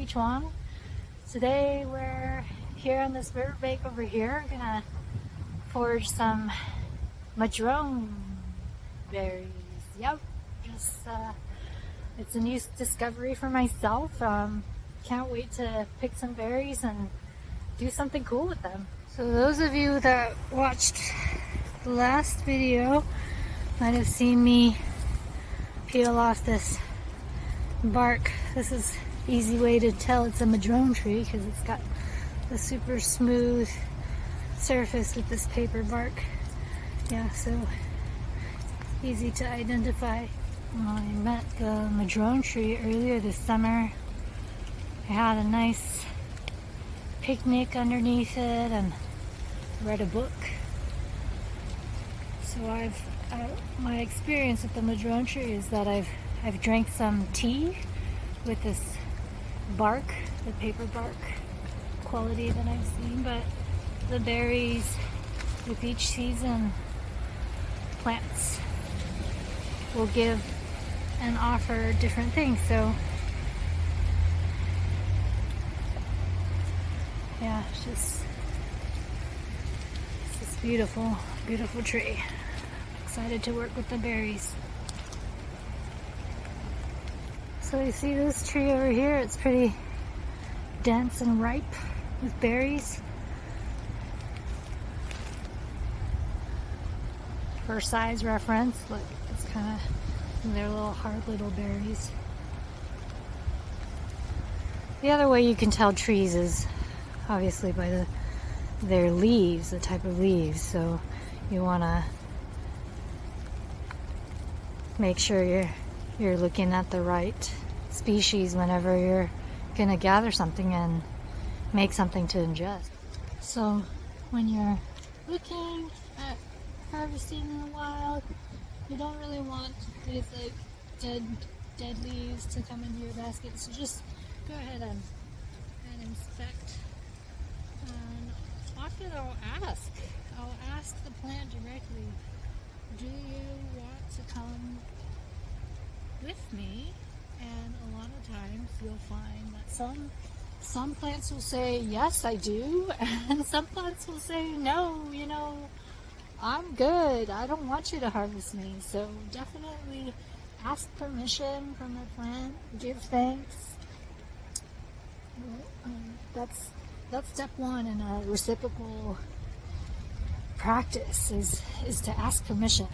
Chuang. Today we're here on this riverbank over here. I'm gonna forage some Madrone berries. Yep, just it's a new discovery for myself. Can't wait to pick some berries and do something cool with them. So those of you that watched the last video might have seen me peel off this bark. This is an easy way to tell it's a madrone tree because it's got the super smooth surface with this paper bark. Yeah, so easy to identify. I met the madrone tree earlier this summer. I had a nice picnic underneath it and read a book. So my experience with the madrone tree is that I've drank some tea with this bark, the paper bark quality that I've seen, but the berries with each season, plants will give and offer different things. So yeah, it's just beautiful, beautiful tree. Excited to work with the berries. So you see this tree over here, it's pretty dense and ripe with berries. For size reference, look, it's kind of, they're little hard little berries. The other way you can tell trees is obviously by their leaves, the type of leaves. So you want to make sure you're looking at the right species whenever you're gonna gather something and make something to ingest. So when you're looking at harvesting in the wild, you don't really want these like dead leaves to come into your basket. So just go ahead and inspect. And often I'll ask the plant directly, do you want to come with me? And a lot of times you'll find that some plants will say, yes, I do, and some plants will say, no, I'm good, I don't want you to harvest me. So definitely ask permission from the plant, give thanks. That's step one in a reciprocal practice is to ask permission.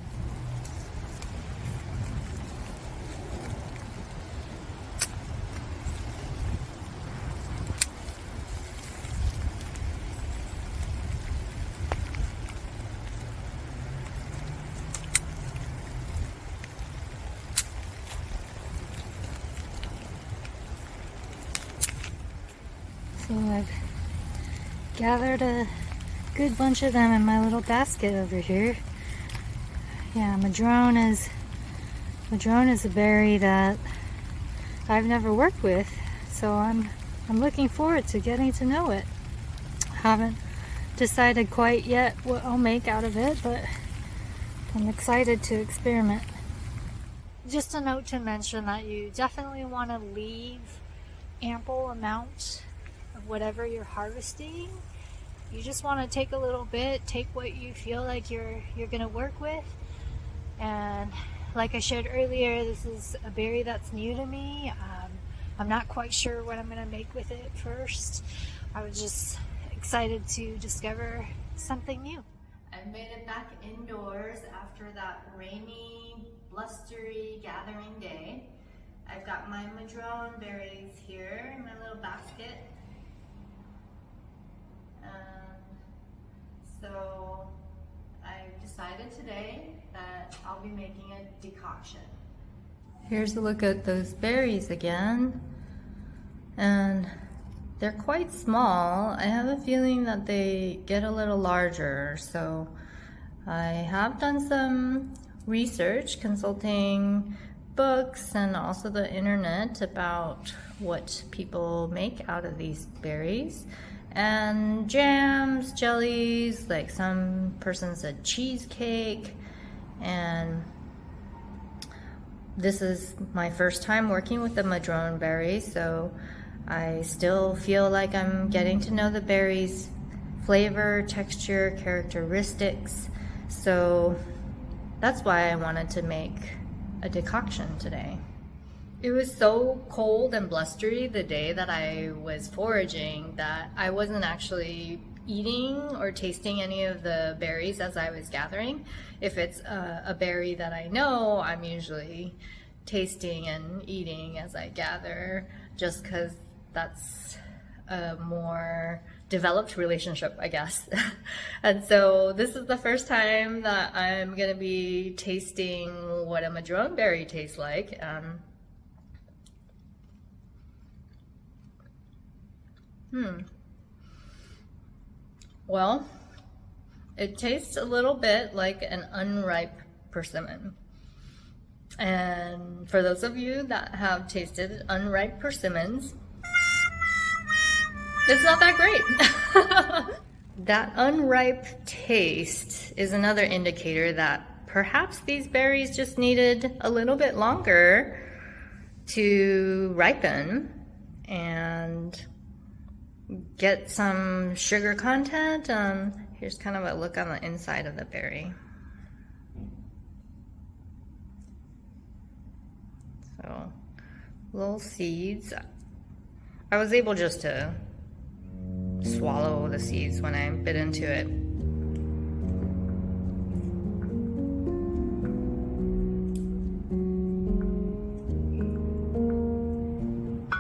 So I've gathered a good bunch of them in my little basket over here. Yeah, madrone is a berry that I've never worked with, so I'm looking forward to getting to know it. Haven't decided quite yet what I'll make out of it, but I'm excited to experiment. Just a note to mention that you definitely want to leave ample amount of whatever you're harvesting. You just want to take a little bit, take what you feel like you're gonna work with. And like I shared earlier, this is a berry that's new to me. I'm not quite sure what I'm gonna make with it first. I was just excited to discover something new. I made it back indoors after that rainy, blustery gathering day. I've got my madrone berries here in my little basket. So I've decided today that I'll be making a decoction. Here's a look at those berries again. And they're quite small. I have a feeling that they get a little larger. So I have done some research, consulting books and also the internet about what people make out of these berries. And jams, jellies, like some person said cheesecake. And this is my first time working with the madrone berries, so I still feel like I'm getting to know the berries' flavor, texture, characteristics. So that's why I wanted to make a decoction today. It was so cold and blustery the day that I was foraging that I wasn't actually eating or tasting any of the berries as I was gathering. If it's a berry that I know, I'm usually tasting and eating as I gather, just because that's a more developed relationship, I guess. And so this is the first time that I'm gonna be tasting what a madrone berry tastes like. Well, it tastes a little bit like an unripe persimmon. And for those of you that have tasted unripe persimmons, it's not that great. That unripe taste is another indicator that perhaps these berries just needed a little bit longer to ripen and get some sugar content. Here's kind of a look on the inside of the berry. So, little seeds. I was able just to swallow the seeds when I bit into it.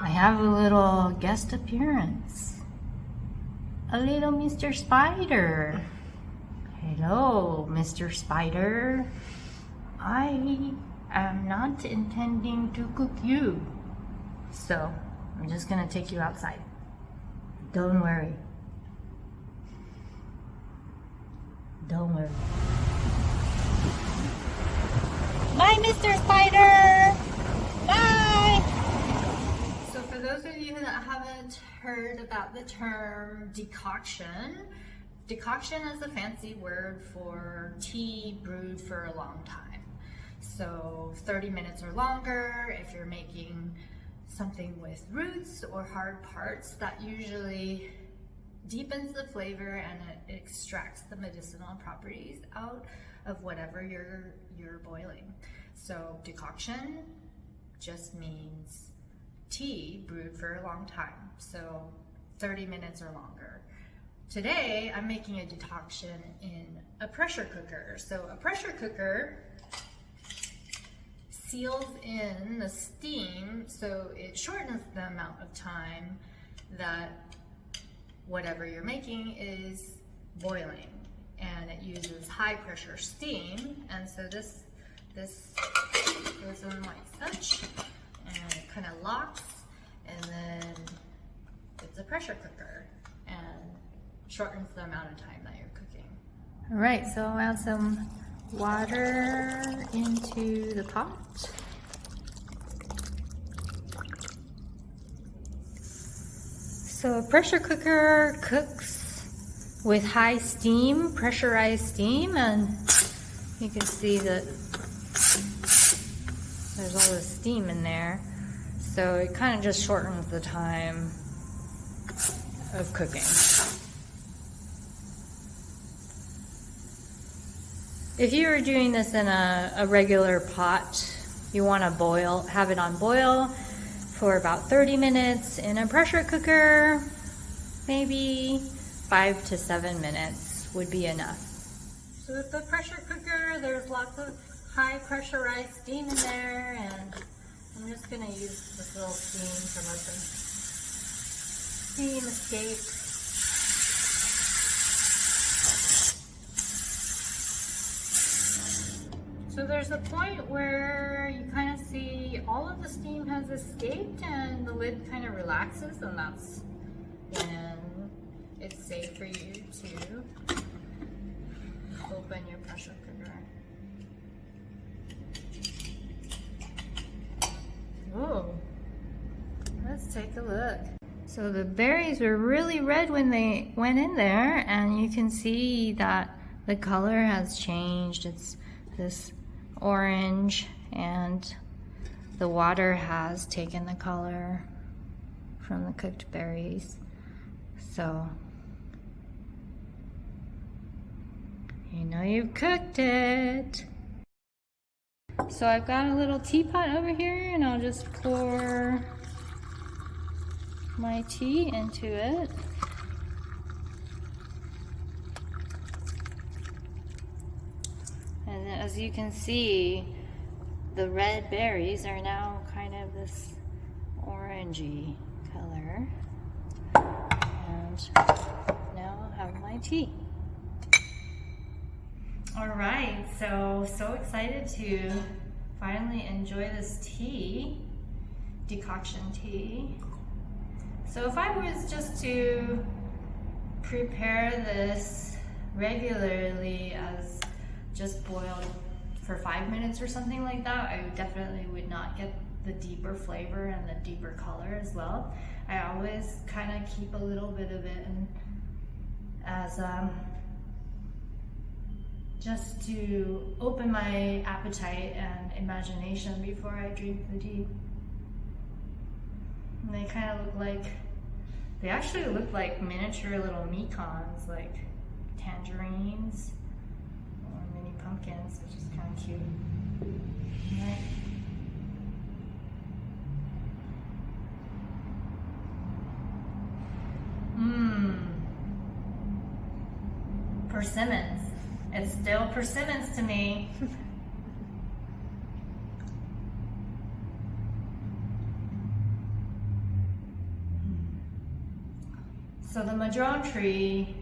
I have a little guest appearance. A little Mr. Spider. Hello, Mr. Spider. I am not intending to cook you, so I'm just gonna take you outside. Don't worry. Don't worry. Bye, Mr. Spider! Bye! So for those of you that haven't heard about the term decoction, decoction is a fancy word for tea brewed for a long time. So 30 minutes or longer. If you're making something with roots or hard parts, that usually deepens the flavor and it extracts the medicinal properties out of whatever you're boiling. So decoction just means tea brewed for a long time, so 30 minutes or longer. Today I'm making a decoction in a pressure cooker. So a pressure cooker seals in the steam, so it shortens the amount of time that whatever you're making is boiling, and it uses high pressure steam. And so this goes on like such, and it kind of locks, and then it's a pressure cooker and shortens the amount of time that you're cooking. All right, so I'll add some water into the pot. So a pressure cooker cooks with high steam, pressurized steam, and you can see that there's all this steam in there. So it kind of just shortens the time of cooking. If you were doing this in a regular pot, you want to have it on boil for about 30 minutes. In a pressure cooker, maybe 5 to 7 minutes would be enough. So with the pressure cooker, there's lots of high pressurized steam in there, and I'm just going to use this little steam to let the steam escape. So there's a point where you kind of see all of the steam has escaped and the lid kind of relaxes, and that's when it's safe for you to open your pressure cooker. Oh, let's take a look. So the berries were really red when they went in there, and you can see that the color has changed. It's this orange, and the water has taken the color from the cooked berries. So you know you've cooked it. So I've got a little teapot over here, and I'll just pour my tea into it. And as you can see, the red berries are now kind of this orangey color. And now I have my tea. Alright, so excited to finally enjoy this tea, decoction tea. So if I was just to prepare this regularly as just boiled for 5 minutes or something like that, I definitely would not get the deeper flavor and the deeper color as well. I always kind of keep a little bit of it in as just to open my appetite and imagination before I drink the tea. And they kind of look like, they actually look like miniature little mekons, like tangerines or mini pumpkins, which is kind of cute. Right? Persimmons. It's still persimmons to me. So the madrone tree,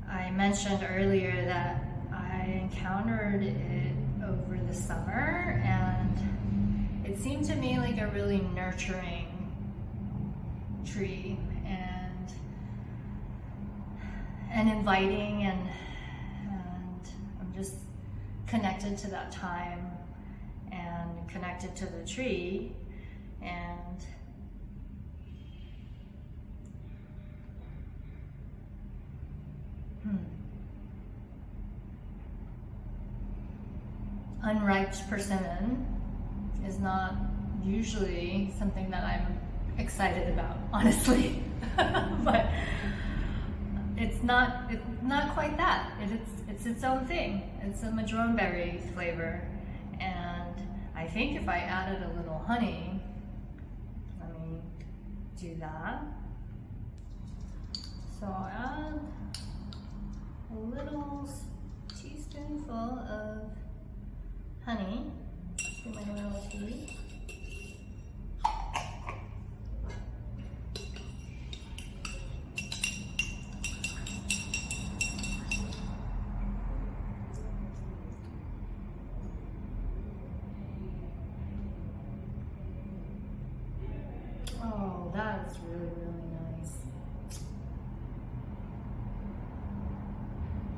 I mentioned earlier that I encountered it over the summer, and it seemed to me like a really nurturing tree and inviting, and I'm just connected to that time and connected to the tree, and unripe persimmon is not usually something that I'm excited about, honestly. But it's not quite that. It's its own thing. It's a madrone berry flavor, and I think if I added a little honey, let me do that. So I'll add a little teaspoonful of honey to my little tea. Oh, that's really, really nice.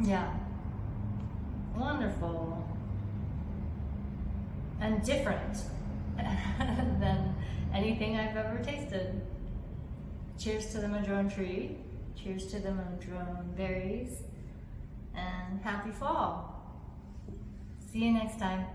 Yeah. Wonderful. And different than anything I've ever tasted. Cheers to the madrone tree. Cheers to the madrone berries. And happy fall. See you next time.